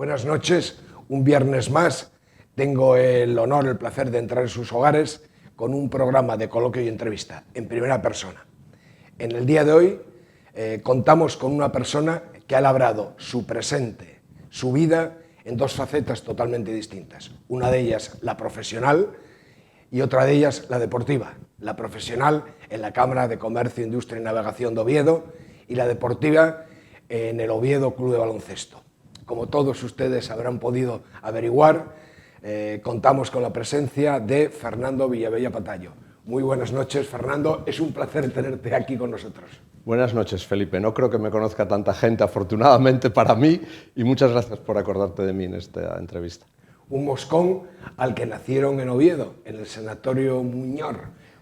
Buenas noches, un viernes más. Tengo el honor, el placer de entrar en sus hogares con un programa de coloquio y entrevista en primera persona. En el día de hoy contamos con una persona que ha labrado su presente, su vida, en dos facetas totalmente distintas. Una de ellas la profesional y otra de ellas la deportiva. La profesional en la Cámara de Comercio, Industria y Navegación de Oviedo y la deportiva en el Oviedo Club de Baloncesto. Como todos ustedes habrán podido averiguar, contamos con la presencia de Fernando Villavella Patayo. Muy buenas noches, Fernando. Es un placer tenerte aquí con nosotros. Buenas noches, Felipe. No creo que me conozca tanta gente, afortunadamente para mí, y muchas gracias por acordarte de mí en esta entrevista. Un moscón al que nacieron en Oviedo, en el Sanatorio Muñor.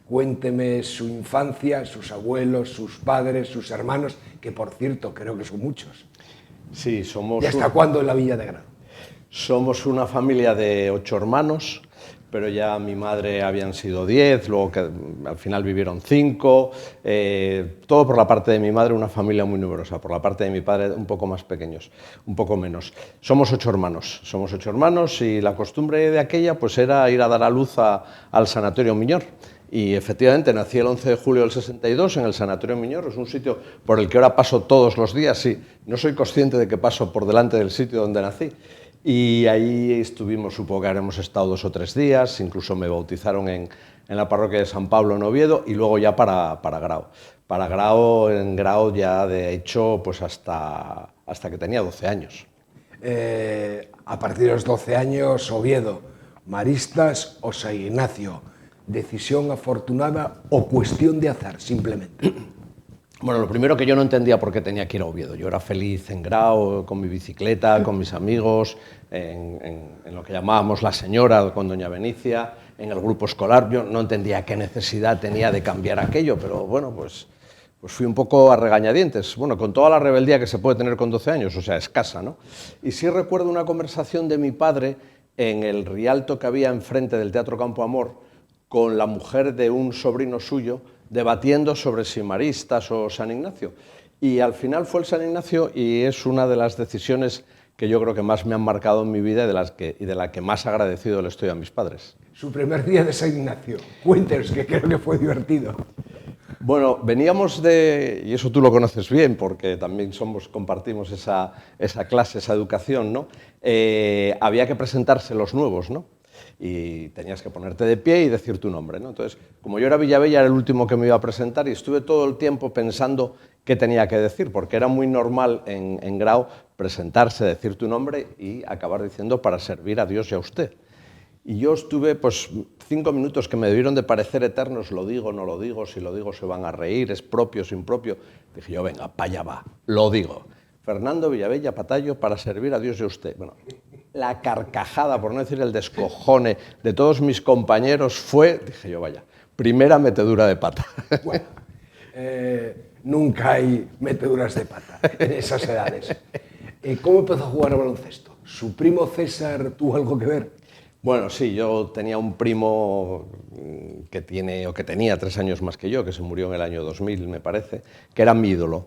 Cuénteme su infancia, sus abuelos, sus padres, sus hermanos, que por cierto creo que son muchos. Sí, somos... ¿Y hasta cuándo en la Villa de Grado? Somos una familia de 8 hermanos, pero ya mi madre habían sido 10, luego que al final vivieron 5, todo por la parte de mi madre, una familia muy numerosa, por la parte de mi padre un poco más pequeños, un poco menos. Somos 8 hermanos y la costumbre de aquella pues era ir a dar a luz al Sanatorio Miñor. Y efectivamente nací el 11 de julio del 62 en el Sanatorio Miñor, es un sitio por el que ahora paso todos los días, sí, no soy consciente de que paso por delante del sitio donde nací. Y ahí estuvimos, supongo que habremos estado 2 o 3 días, incluso me bautizaron en la parroquia de San Pablo en Oviedo y luego ya para Grao. Para Grao, en Grao ya de hecho pues hasta que tenía 12 años. A partir de los 12 años, Oviedo, Maristas o San Ignacio, ¿decisión afortunada o cuestión de azar, simplemente? Bueno, lo primero que yo no entendía por qué tenía que ir a Oviedo. Yo era feliz en Grao, con mi bicicleta, con mis amigos, en lo que llamábamos La Señora con doña Benicia, en el grupo escolar. Yo no entendía qué necesidad tenía de cambiar aquello, pero bueno, pues fui un poco a regañadientes, bueno, con toda la rebeldía que se puede tener con 12 años, o sea, escasa, ¿no? Y sí recuerdo una conversación de mi padre en el Rialto que había enfrente del Teatro Campo Amor con la mujer de un sobrino suyo, debatiendo sobre si Maristas o San Ignacio. Y al final fue el San Ignacio y es una de las decisiones que yo creo que más me han marcado en mi vida y de la que más agradecido le estoy a mis padres. Su primer día de San Ignacio, cuéntenos, que creo que fue divertido. Bueno, veníamos y eso tú lo conoces bien porque también compartimos esa clase, esa educación, ¿no? Había que presentarse los nuevos, ¿no? Y tenías que ponerte de pie y decir tu nombre, ¿no? Entonces, como yo era Villavella, era el último que me iba a presentar y estuve todo el tiempo pensando qué tenía que decir, porque era muy normal en Grao presentarse, decir tu nombre y acabar diciendo para servir a Dios y a usted. Y yo estuve pues 5 minutos que me debieron de parecer eternos, lo digo, no lo digo, si lo digo se van a reír, es propio, es impropio. Dije yo, venga, para allá va, lo digo. Fernando Villavella Patayo para servir a Dios y a usted. Bueno, la carcajada, por no decir el descojone, de todos mis compañeros fue, dije yo, vaya, primera metedura de pata. Bueno, nunca hay meteduras de pata en esas edades. ¿Cómo empezó a jugar al baloncesto? ¿Su primo César tuvo algo que ver? Bueno, sí, yo tenía un primo que tenía 3 años más que yo, que se murió en el año 2000, me parece, que era mi ídolo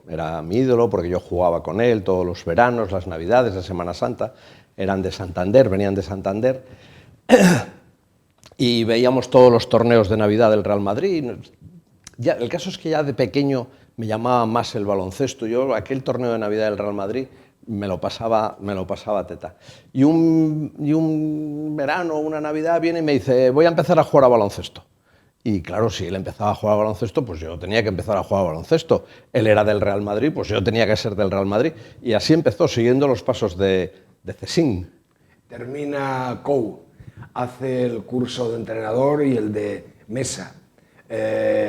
porque yo jugaba con él todos los veranos, las Navidades, la Semana Santa, eran de Santander, venían de Santander, y veíamos todos los torneos de Navidad del Real Madrid. Ya, el caso es que ya de pequeño me llamaba más el baloncesto. Yo aquel torneo de Navidad del Real Madrid me lo pasaba teta. Y un verano, una Navidad, viene y me dice, voy a empezar a jugar a baloncesto. Y claro, si él empezaba a jugar a baloncesto, pues yo tenía que empezar a jugar a baloncesto. Él era del Real Madrid, pues yo tenía que ser del Real Madrid. Y así empezó, siguiendo los pasos de Cesín. Termina COU, hace el curso de entrenador y el de mesa.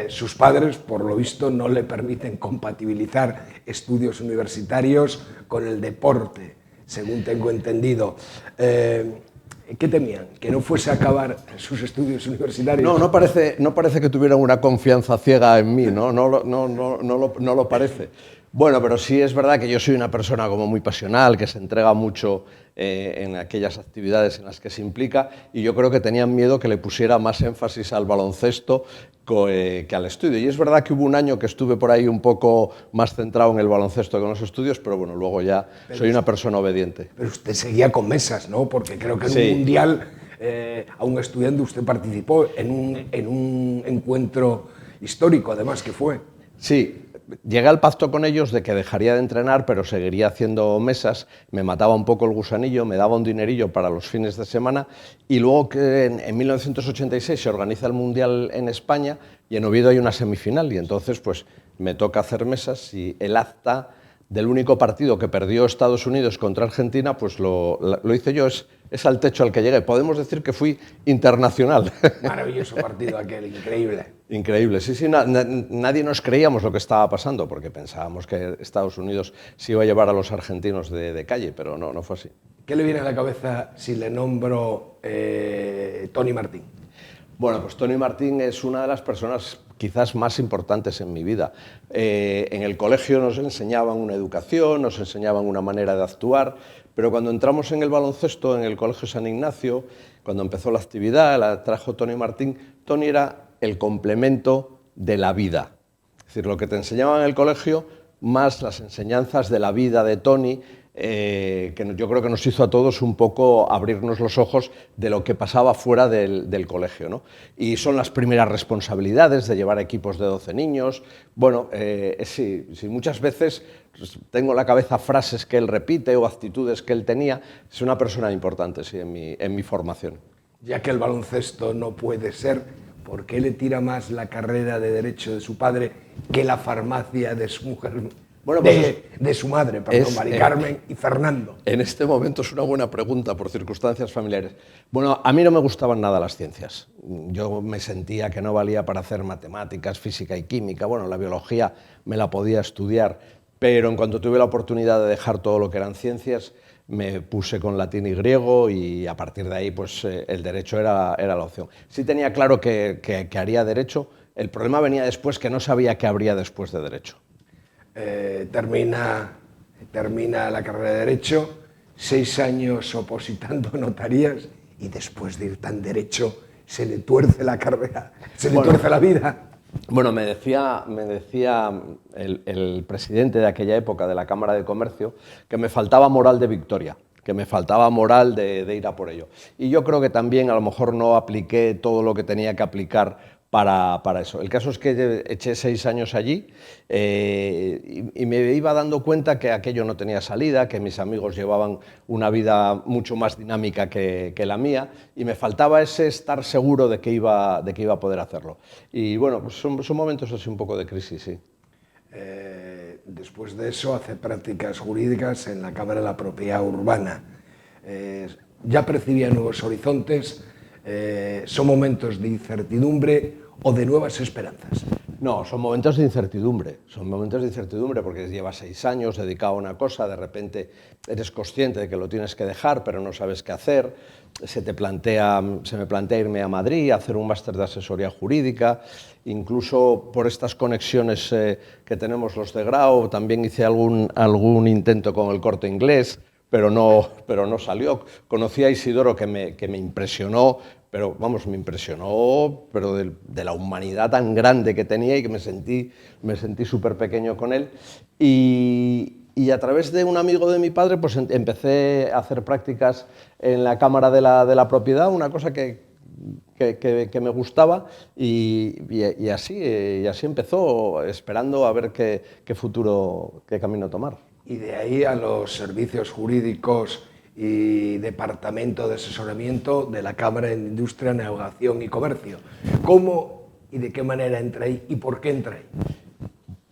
Sus padres, por lo visto, no le permiten compatibilizar estudios universitarios con el deporte, según tengo entendido. ¿Qué temían? ¿Que no fuese a acabar sus estudios universitarios? No parece que tuvieran una confianza ciega en mí, no lo parece. Bueno, pero sí es verdad que yo soy una persona como muy pasional, que se entrega mucho en aquellas actividades en las que se implica, y yo creo que tenían miedo que le pusiera más énfasis al baloncesto que al estudio. Y es verdad que hubo un año que estuve por ahí un poco más centrado en el baloncesto que en los estudios, pero bueno, luego ya soy una persona obediente. Pero usted seguía con mesas, ¿no? Porque creo que en Sí. un mundial, a un estudiante, usted participó en un encuentro histórico, además, que fue. Sí, llegué al pacto con ellos de que dejaría de entrenar, pero seguiría haciendo mesas, me mataba un poco el gusanillo, me daba un dinerillo para los fines de semana, y luego que en 1986 se organiza el Mundial en España y en Oviedo hay una semifinal, y entonces pues me toca hacer mesas, y el acta del único partido que perdió Estados Unidos contra Argentina, pues lo hice yo, es al techo al que llegué. Podemos decir que fui internacional. Maravilloso partido aquel, increíble. Increíble, sí, sí, nadie nos creíamos lo que estaba pasando, porque pensábamos que Estados Unidos se iba a llevar a los argentinos de calle, pero no fue así. ¿Qué le viene a la cabeza si le nombro Tony Martín? Bueno, pues Tony Martín es una de las personas quizás más importantes en mi vida. En el colegio nos enseñaban una educación, nos enseñaban una manera de actuar, pero cuando entramos en el baloncesto, en el Colegio San Ignacio, cuando empezó la actividad, la trajo Tony Martín, Tony era el complemento de la vida. Es decir, lo que te enseñaban en el colegio, más las enseñanzas de la vida de Tony, que yo creo que nos hizo a todos un poco abrirnos los ojos de lo que pasaba fuera del colegio, ¿no? Y son las primeras responsabilidades de llevar equipos de 12 niños. Bueno, sí, muchas veces tengo en la cabeza frases que él repite o actitudes que él tenía. Es una persona importante, sí, en mi formación. Ya que el baloncesto no puede ser, ¿por qué le tira más la carrera de Derecho de su padre que la farmacia de su mujer? Bueno, pues de su madre, perdón, Mari Carmen y Fernando. En este momento es una buena pregunta por circunstancias familiares. Bueno, a mí no me gustaban nada las ciencias. Yo me sentía que no valía para hacer matemáticas, física y química. Bueno, la biología me la podía estudiar, pero en cuanto tuve la oportunidad de dejar todo lo que eran ciencias, me puse con latín y griego, y a partir de ahí pues, el derecho era la opción. Sí tenía claro que haría derecho. El problema venía después, que no sabía qué habría después de derecho. Termina la carrera de Derecho, 6 años opositando notarías, y después de ir tan derecho se le tuerce la carrera, se le tuerce la vida. Bueno, me decía el presidente de aquella época de la Cámara de Comercio que me faltaba moral de victoria, que me faltaba moral de ir a por ello. Y yo creo que también a lo mejor no apliqué todo lo que tenía que aplicar para eso. El caso es que eché 6 años allí y me iba dando cuenta que aquello no tenía salida, que mis amigos llevaban una vida mucho más dinámica que la mía, y me faltaba ese estar seguro de que iba a poder hacerlo. Y bueno, pues son momentos así un poco de crisis, sí. Después de eso hace prácticas jurídicas en la Cámara de la Propiedad Urbana. Ya percibía nuevos horizontes. ¿Son momentos de incertidumbre o de nuevas esperanzas? No, son momentos de incertidumbre, porque llevas 6 años dedicado a una cosa, de repente eres consciente de que lo tienes que dejar, pero no sabes qué hacer, se me plantea irme a Madrid a hacer un máster de asesoría jurídica, incluso por estas conexiones que tenemos los de Grau, también hice algún intento con el Corte Inglés, pero no salió. Conocí a Isidoro, que me impresionó, pero de la humanidad tan grande que tenía, y que me sentí súper pequeño con él. Y a través de un amigo de mi padre pues empecé a hacer prácticas en la Cámara de la Propiedad, una cosa que me gustaba, y así empezó, esperando a ver qué camino tomar. Y de ahí a los servicios jurídicos y departamento de asesoramiento de la Cámara de Industria, Navegación y Comercio. ¿Cómo y de qué manera entra ahí y por qué entra ahí?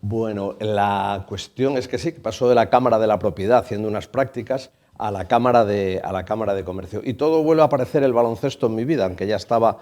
Bueno, la cuestión es que sí, pasó de la Cámara de la Propiedad haciendo unas prácticas a la Cámara de Comercio. Y todo vuelve a aparecer el baloncesto en mi vida, aunque ya estaba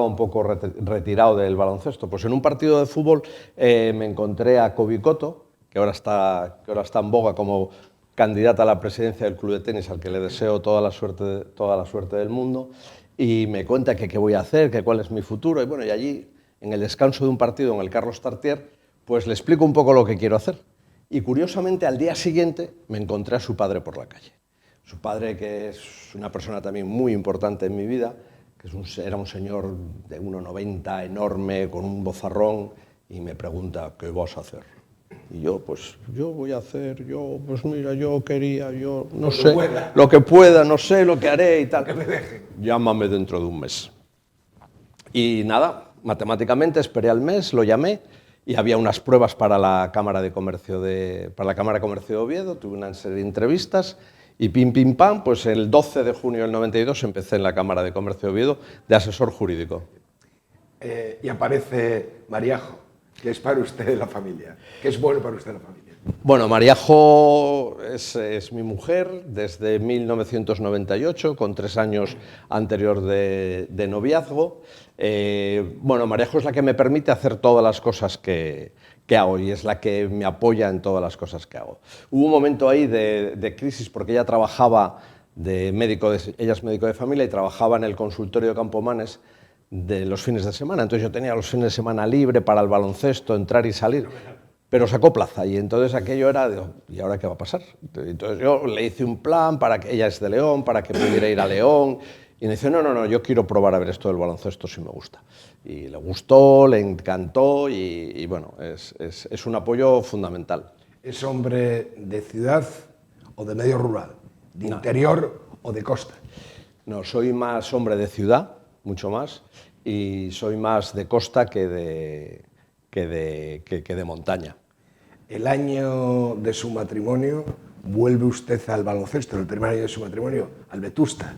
un poco retirado del baloncesto. Pues en un partido de fútbol me encontré a Kobe Cotto, que ahora está en boga como candidata a la presidencia del club de tenis, al que le deseo toda la suerte del mundo, y me cuenta que qué voy a hacer, que cuál es mi futuro. Y bueno, y allí, en el descanso de un partido en el Carlos Tartier, pues le explico un poco lo que quiero hacer. Y curiosamente, al día siguiente me encontré a su padre por la calle. Su padre, que es una persona también muy importante en mi vida, que era un señor de 1,90, enorme, con un vozarrón, y me pregunta, ¿qué vas a hacer? Y yo, pues, yo voy a hacer, pues mira, yo quería, no sé, lo que pueda, no sé lo que haré y tal. Que me deje. Llámame dentro de un mes. Y nada, matemáticamente esperé al mes, lo llamé, y había unas pruebas para la Cámara de Comercio de Oviedo, tuve una serie de entrevistas, y pim, pim, pam, pues el 12 de junio del 92 empecé en la Cámara de Comercio de Oviedo de asesor jurídico. Y aparece Mariajo, que es para usted la familia, que es bueno para usted la familia. Bueno, Mariajo es mi mujer desde 1998, con 3 años anterior de noviazgo. Bueno, Mariajo es la que me permite hacer todas las cosas que hago y es la que me apoya en todas las cosas que hago. Hubo un momento ahí de crisis porque ella trabajaba ella es médico de familia y trabajaba en el consultorio de Campomanes de los fines de semana. Entonces yo tenía los fines de semana libre para el baloncesto, entrar y salir. Pero sacó plaza y entonces aquello era, ¿y ahora qué va a pasar? Entonces yo le hice un plan para que ella es de León, para que pudiera ir a León. Y me dice, no, yo quiero probar a ver esto del baloncesto si me gusta. Y le gustó, le encantó y bueno, es un apoyo fundamental. ¿Es hombre de ciudad o de medio rural? ¿De interior o de costa? No, soy más hombre de ciudad, mucho más, y soy más de costa que de montaña. El año de su matrimonio, vuelve usted al baloncesto, el primer año de su matrimonio, al Vetusta.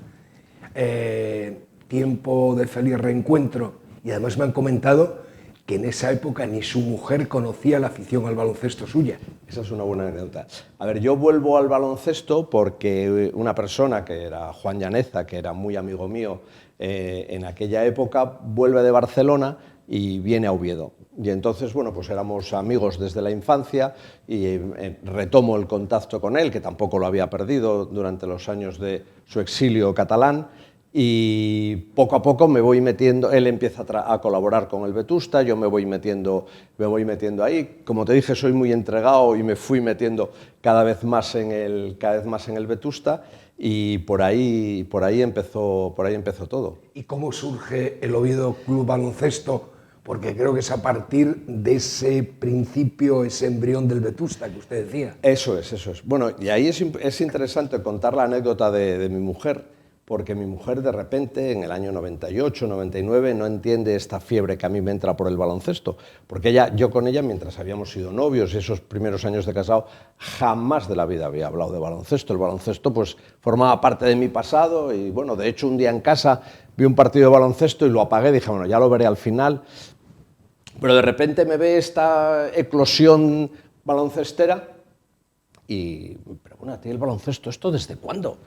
Tiempo de feliz reencuentro, y además me han comentado que en esa época ni su mujer conocía la afición al baloncesto suya. Esa es una buena anécdota. A ver, yo vuelvo al baloncesto porque una persona que era Juan Llaneza, que era muy amigo mío en aquella época, vuelve de Barcelona y viene a Oviedo. Y entonces, bueno, pues éramos amigos desde la infancia y retomo el contacto con él, que tampoco lo había perdido durante los años de su exilio catalán, y poco a poco me voy metiendo, él empieza a colaborar con el Vetusta, yo me voy metiendo ahí. Como te dije, soy muy entregado y me fui metiendo cada vez más en el Vetusta, y por ahí empezó todo. ¿Y cómo surge el Oviedo Club Baloncesto? Porque creo que es a partir de ese principio, ese embrión del Vetusta que usted decía. Eso es. Bueno, y ahí es interesante contar la anécdota de mi mujer, porque mi mujer de repente, en el año 98, 99, no entiende esta fiebre que a mí me entra por el baloncesto. Porque yo con ella, mientras habíamos sido novios y esos primeros años de casado, jamás de la vida había hablado de baloncesto. El baloncesto pues formaba parte de mi pasado y bueno, de hecho un día en casa vi un partido de baloncesto y lo apagué, dije, bueno, ya lo veré al final. Pero de repente me ve esta eclosión baloncestera y me pregunta, ¿el baloncesto esto desde cuándo?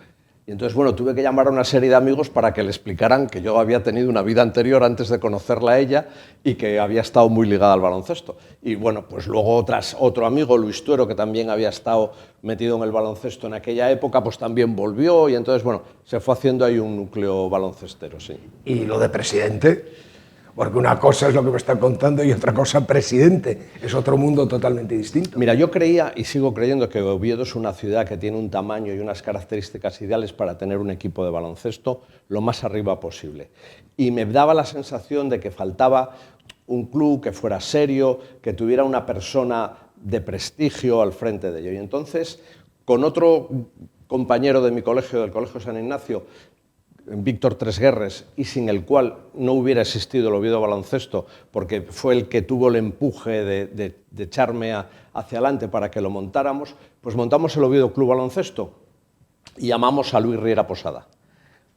Y entonces, bueno, tuve que llamar a una serie de amigos para que le explicaran que yo había tenido una vida anterior antes de conocerla a ella y que había estado muy ligada al baloncesto. Y bueno, pues luego otro amigo, Luis Tuero, que también había estado metido en el baloncesto en aquella época, pues también volvió y entonces, bueno, se fue haciendo ahí un núcleo baloncestero, sí. ¿Y lo de presidente? Porque una cosa es lo que me está contando y otra cosa presidente. Es otro mundo totalmente distinto. Mira, yo creía y sigo creyendo que Oviedo es una ciudad que tiene un tamaño y unas características ideales para tener un equipo de baloncesto lo más arriba posible. Y me daba la sensación de que faltaba un club que fuera serio, que tuviera una persona de prestigio al frente de ello. Y entonces, con otro compañero de mi colegio, del Colegio San Ignacio, Víctor Tresguerres, y sin el cual no hubiera existido el Oviedo Baloncesto, porque fue el que tuvo el empuje de echarme hacia adelante para que lo montáramos, pues montamos el Oviedo Club Baloncesto y llamamos a Luis Riera Posada,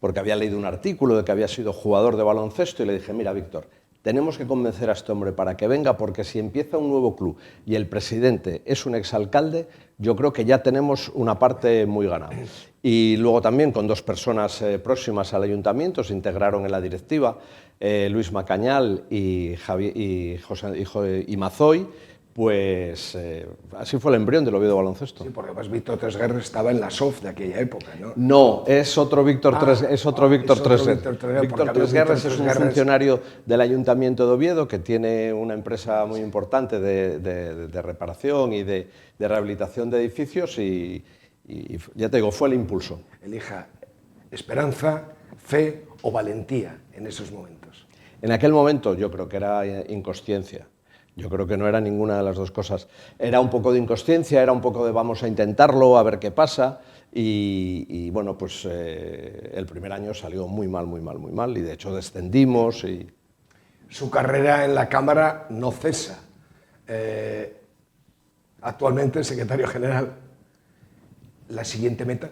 porque había leído un artículo de que había sido jugador de baloncesto y le dije, mira, Víctor, tenemos que convencer a este hombre para que venga, porque si empieza un nuevo club y el presidente es un exalcalde, yo creo que ya tenemos una parte muy ganada. Y luego también con 2 personas próximas al ayuntamiento se integraron en la directiva, Luis Macañal y Mazoy, pues así fue el embrión del Oviedo Baloncesto. Sí, porque además Víctor Tresguerres estaba en la SOF de aquella época, ¿no? No, es otro Víctor Tresguerres. Víctor Tresguerres es un funcionario del Ayuntamiento de Oviedo que tiene una empresa muy importante de reparación y de rehabilitación de edificios y Y ya te digo, fue el impulso. Elija esperanza, fe o valentía en esos momentos. En aquel momento yo creo que era inconsciencia. Yo creo que no era ninguna de las dos cosas. Era un poco de inconsciencia, era un poco de vamos a intentarlo, a ver qué pasa. Y bueno, pues el primer año salió muy mal, muy mal, muy mal. Y de hecho descendimos. Su carrera en la Cámara no cesa. Actualmente secretario general. ¿La siguiente meta?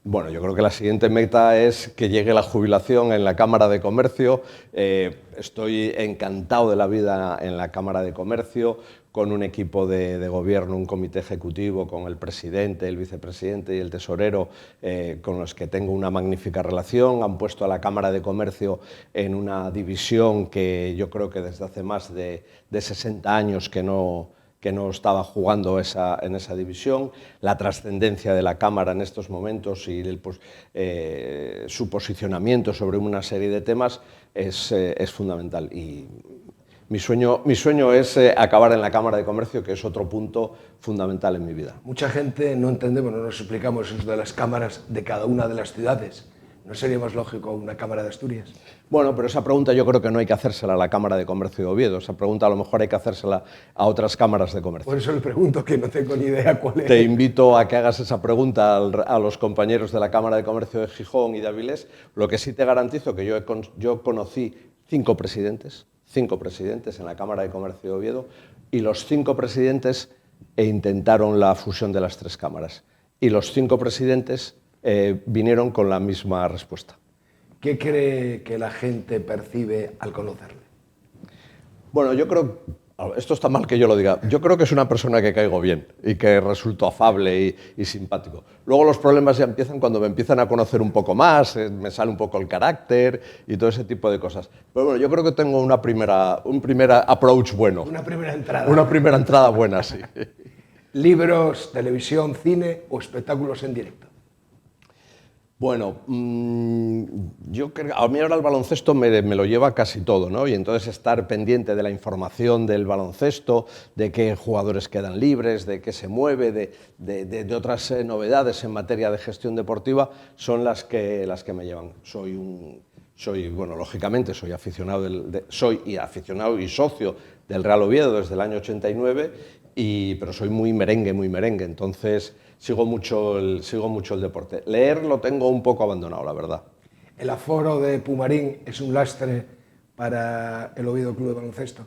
Bueno, yo creo que la siguiente meta es que llegue la jubilación en la Cámara de Comercio. Estoy encantado de la vida en la Cámara de Comercio, con un equipo de gobierno, un comité ejecutivo, con el presidente, el vicepresidente y el tesorero, con los que tengo una magnífica relación. Han puesto a la Cámara de Comercio en una división que yo creo que desde hace más de 60 años que no estaba jugando en esa división. La trascendencia de la Cámara en estos momentos y su posicionamiento sobre una serie de temas es fundamental. Y mi sueño es acabar en la Cámara de Comercio, que es otro punto fundamental en mi vida. Mucha gente no entendemos, no nos explicamos eso de las cámaras de cada una de las ciudades. ¿No sería más lógico una Cámara de Asturias? Bueno, pero esa pregunta yo creo que no hay que hacérsela a la Cámara de Comercio de Oviedo. Esa pregunta a lo mejor hay que hacérsela a otras cámaras de comercio. Por eso le pregunto, que no tengo ni idea cuál es. Te invito a que hagas esa pregunta a los compañeros de la Cámara de Comercio de Gijón y de Avilés. Lo que sí te garantizo que yo conocí 5 presidentes en la Cámara de Comercio de Oviedo, y los 5 presidentes intentaron la fusión de las 3 cámaras. Y los 5 presidentes vinieron con la misma respuesta. ¿Qué cree que la gente percibe al conocerle? Bueno, yo creo, esto está mal que yo lo diga, yo creo que es una persona que caigo bien y que resulto afable y simpático. Luego los problemas ya empiezan cuando me empiezan a conocer un poco más, me sale un poco el carácter y todo ese tipo de cosas. Pero bueno, yo creo que tengo un primer approach bueno. Una primera entrada. Una primera entrada buena, sí. ¿Libros, televisión, cine o espectáculos en directo? Bueno, yo creo, a mí ahora el baloncesto me lo lleva casi todo, ¿no? Y entonces estar pendiente de la información del baloncesto, de qué jugadores quedan libres, de qué se mueve, de otras novedades en materia de gestión deportiva, son las que me llevan. Bueno, lógicamente soy aficionado y socio del Real Oviedo desde el año 89, pero soy muy merengue, entonces sigo mucho el deporte. Leer lo tengo un poco abandonado, la verdad. ¿El aforo de Pumarín es un lastre para el Oviedo Club de Baloncesto?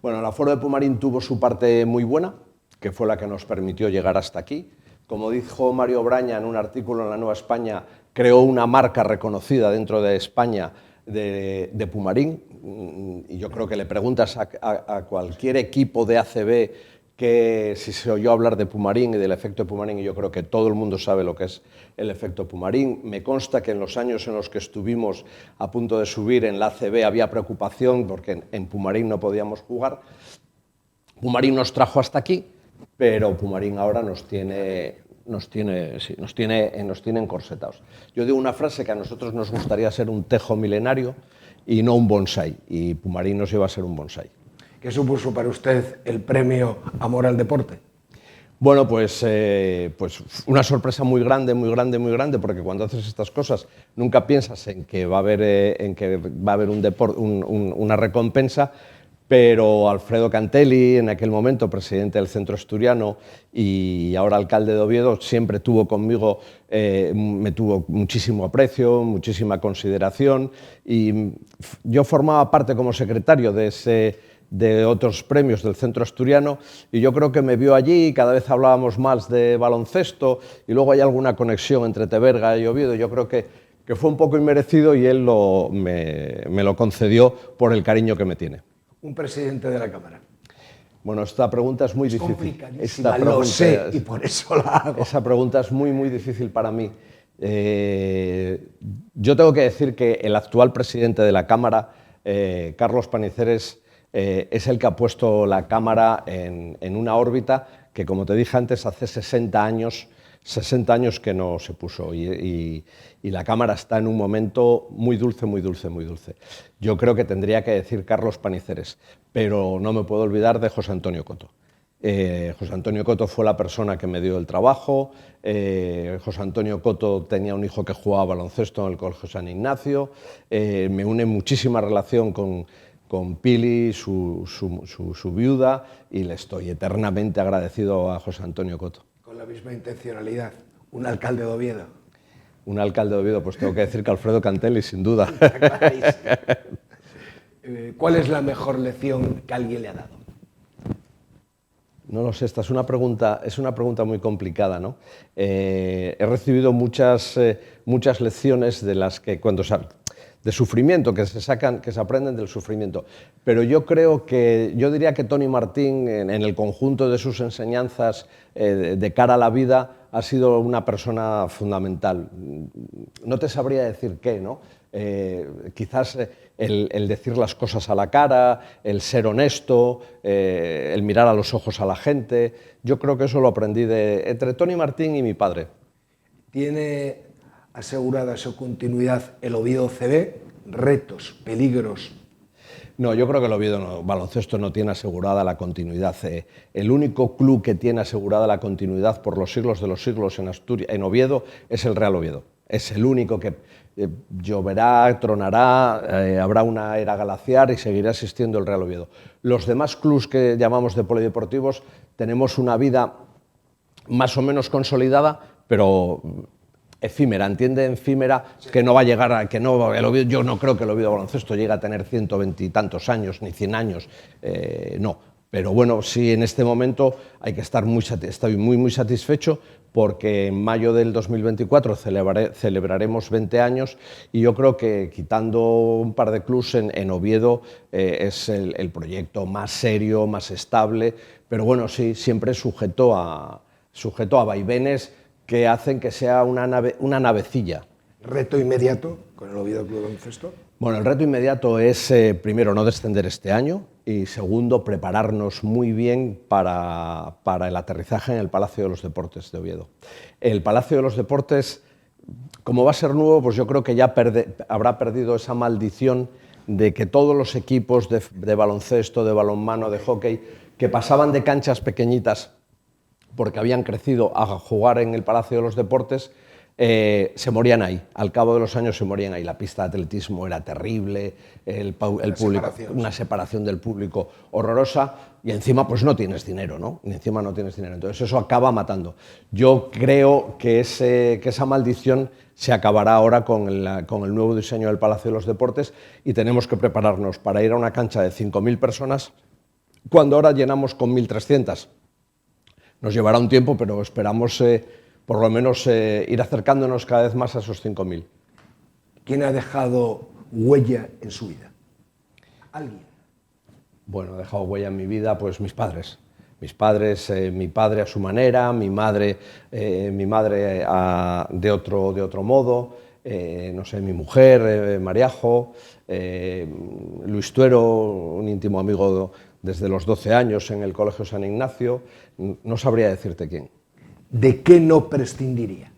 Bueno, el aforo de Pumarín tuvo su parte muy buena, que fue la que nos permitió llegar hasta aquí. Como dijo Mario Braña en un artículo en La Nueva España, creó una marca reconocida dentro de España de Pumarín. Y yo creo que le preguntas a cualquier equipo de ACB que si se oyó hablar de Pumarín y del efecto de Pumarín, y yo creo que todo el mundo sabe lo que es el efecto Pumarín. Me consta que en los años en los que estuvimos a punto de subir en la ACB había preocupación porque en Pumarín no podíamos jugar. Pumarín nos trajo hasta aquí, pero Pumarín ahora nos tiene encorsetados. Yo digo una frase que a nosotros nos gustaría ser un tejo milenario y no un bonsái, y Pumarín nos lleva a ser un bonsái. ¿Qué supuso para usted el premio Amor al Deporte? Bueno, pues una sorpresa muy grande, porque cuando haces estas cosas nunca piensas en que va a haber una recompensa, pero Alfredo Cantelli, en aquel momento presidente del Centro Asturiano y ahora alcalde de Oviedo, siempre tuvo conmigo, me tuvo muchísimo aprecio, muchísima consideración, y yo formaba parte como secretario de otros premios del Centro Asturiano, y yo creo que me vio allí y cada vez hablábamos más de baloncesto, y luego hay alguna conexión entre Teberga y Oviedo. Yo creo que fue un poco inmerecido y él me lo concedió por el cariño que me tiene. Un presidente de la Cámara. Bueno, esta pregunta es muy difícil. Complicadísima, lo sé, y por eso la hago. Esa pregunta es muy difícil para mí. Yo tengo que decir que el actual presidente de la Cámara, Carlos Paniceres, es el que ha puesto la Cámara en una órbita que, como te dije antes, hace 60 años que no se puso, y la Cámara está en un momento muy dulce. Yo creo que tendría que decir Carlos Paniceres, pero no me puedo olvidar de José Antonio Coto. José Antonio Coto fue la persona que me dio el trabajo. José Antonio Coto tenía un hijo que jugaba baloncesto en el Colegio San Ignacio. Me une muchísima relación con Pili, su viuda, y le estoy eternamente agradecido a José Antonio Coto. Con la misma intencionalidad, un alcalde de Oviedo. Un alcalde de Oviedo, pues tengo que decir que Alfredo Cantelli, sin duda. ¿Cuál es la mejor lección que alguien le ha dado? No lo sé, esta es una pregunta muy complicada, ¿no? He recibido muchas lecciones de las que de sufrimiento, que se aprenden del sufrimiento. Pero yo diría que Tony Martín, en el conjunto de sus enseñanzas de cara a la vida, ha sido una persona fundamental. No te sabría decir qué, ¿no? Quizás el decir las cosas a la cara, el ser honesto, el mirar a los ojos a la gente. Yo creo que eso lo aprendí entre Tony Martín y mi padre. ¿Tiene asegurada su continuidad el Oviedo CB? ¿Retos, peligros? No, yo creo que el Oviedo Baloncesto no tiene asegurada la continuidad. El único club que tiene asegurada la continuidad por los siglos de los siglos en Oviedo es el Real Oviedo. Es el único que lloverá, tronará, habrá una era glaciar y seguirá existiendo el Real Oviedo. Los demás clubs que llamamos de polideportivos tenemos una vida más o menos consolidada, pero efímera, entiende efímera, que no va a llegar a... yo no creo que el Oviedo Baloncesto llegue a tener 120 y tantos años, ni 100 años, no. Pero bueno, sí, en este momento hay que estar estoy muy satisfecho, porque en mayo del 2024 celebraremos 20 años y yo creo que, quitando un par de clubs, en Oviedo es el proyecto más serio, más estable, pero bueno, sí, siempre sujeto a vaivenes que hacen que sea una navecilla. ¿Reto inmediato con el Oviedo Club de Baloncesto? Bueno, el reto inmediato es, primero, no descender este año y, segundo, prepararnos muy bien para el aterrizaje en el Palacio de los Deportes de Oviedo. El Palacio de los Deportes, como va a ser nuevo, pues yo creo que ya habrá perdido esa maldición de que todos los equipos de baloncesto, de balonmano, de hockey, que pasaban de canchas pequeñitas porque habían crecido a jugar en el Palacio de los Deportes, se morían ahí. Al cabo de los años se morían ahí. La pista de atletismo era terrible, el público, una separación del público horrorosa, y encima pues no tienes dinero, ¿no? Y encima no tienes dinero. Entonces eso acaba matando. Yo creo que esa maldición se acabará ahora con el nuevo diseño del Palacio de los Deportes, y tenemos que prepararnos para ir a una cancha de 5.000 personas cuando ahora llenamos con 1.300. Nos llevará un tiempo, pero esperamos por lo menos ir acercándonos cada vez más a esos 5.000. ¿Quién ha dejado huella en su vida? ¿Alguien? Bueno, ha dejado huella en mi vida, pues mis padres. Mis padres, mi padre a su manera, mi madre de otro modo, no sé, mi mujer, Mariajo, Luis Tuero, un íntimo amigo desde los 12 años en el Colegio San Ignacio. No sabría decirte quién. ¿De qué no prescindiría?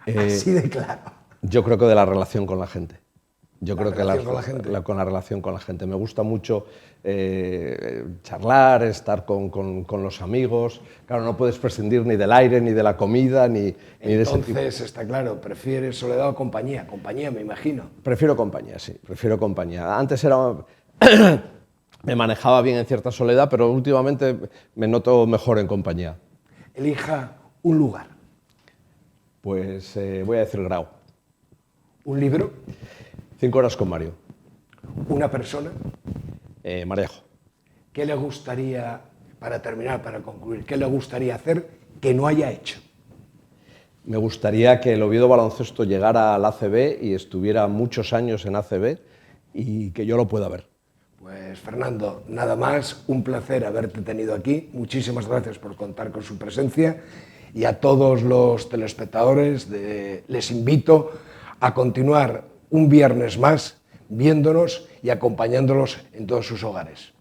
Así de claro. Yo creo que de la relación con la gente. Yo creo que con la relación con la gente. Me gusta mucho charlar, estar con los amigos. Claro, no puedes prescindir ni del aire, ni de la comida, ni de ese tipo. Entonces, está claro, ¿prefieres soledad o compañía? Compañía, me imagino. Prefiero compañía, sí, prefiero compañía. Antes me manejaba bien en cierta soledad, pero últimamente me noto mejor en compañía. Elija un lugar. Pues voy a decir Grau. ¿Un libro? 5 horas con Mario. ¿Una persona? Mariajo. ¿Qué le gustaría, para terminar, para concluir, qué le gustaría hacer que no haya hecho? Me gustaría que el Oviedo Baloncesto llegara al ACB y estuviera muchos años en ACB y que yo lo pueda ver. Pues Fernando, nada más, un placer haberte tenido aquí. Muchísimas gracias por contar con su presencia, y a todos los telespectadores les invito a continuar un viernes más viéndonos y acompañándolos en todos sus hogares.